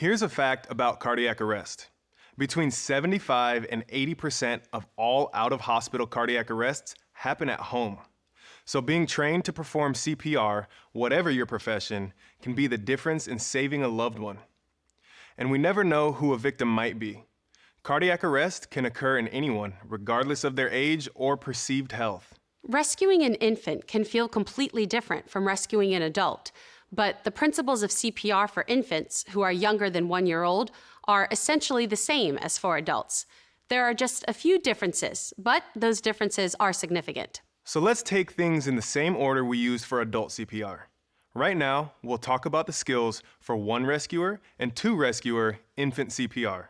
Here's a fact about cardiac arrest. Between 75 and 80% of all out-of-hospital cardiac arrests happen at home. So being trained to perform CPR, whatever your profession, can be the difference in saving a loved one. And we never know who a victim might be. Cardiac arrest can occur in anyone, regardless of their age or perceived health. Rescuing an infant can feel completely different from rescuing an adult, but the principles of CPR for infants who are younger than 1 year old are essentially the same as for adults. There are just a few differences, but those differences are significant. So let's take things in the same order we use for adult CPR. Right now, we'll talk about the skills for 1 rescuer and 2 rescuer infant CPR.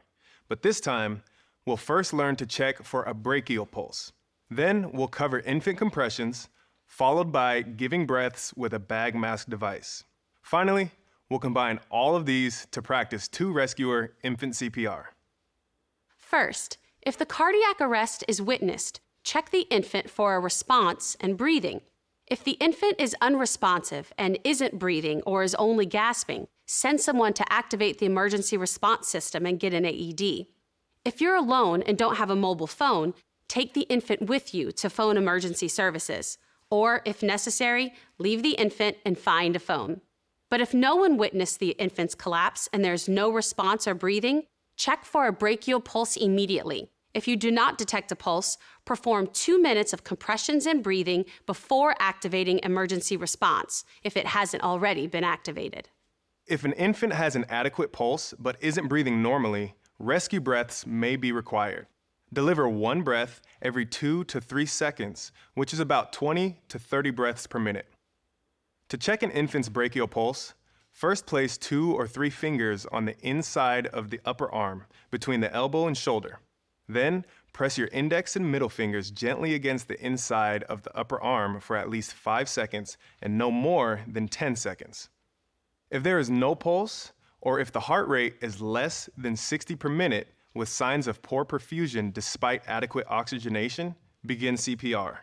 But this time, we'll first learn to check for a brachial pulse. Then we'll cover infant compressions, followed by giving breaths with a bag mask device. Finally, we'll combine all of these to practice 2 rescuer infant CPR. First, if the cardiac arrest is witnessed, check the infant for a response and breathing. If the infant is unresponsive and isn't breathing or is only gasping, send someone to activate the emergency response system and get an AED. If you're alone and don't have a mobile phone, take the infant with you to phone emergency services. Or, if necessary, leave the infant and find a phone. But if no one witnessed the infant's collapse and there's no response or breathing, check for a brachial pulse immediately. If you do not detect a pulse, perform 2 minutes of compressions and breathing before activating emergency response, if it hasn't already been activated. If an infant has an adequate pulse but isn't breathing normally, rescue breaths may be required. Deliver 1 breath every 2 to 3 seconds, which is about 20 to 30 breaths per minute. To check an infant's brachial pulse, first place 2 or 3 fingers on the inside of the upper arm, between the elbow and shoulder. Then, press your index and middle fingers gently against the inside of the upper arm for at least 5 seconds and no more than 10 seconds. If there is no pulse, or if the heart rate is less than 60 per minute with signs of poor perfusion despite adequate oxygenation, begin CPR.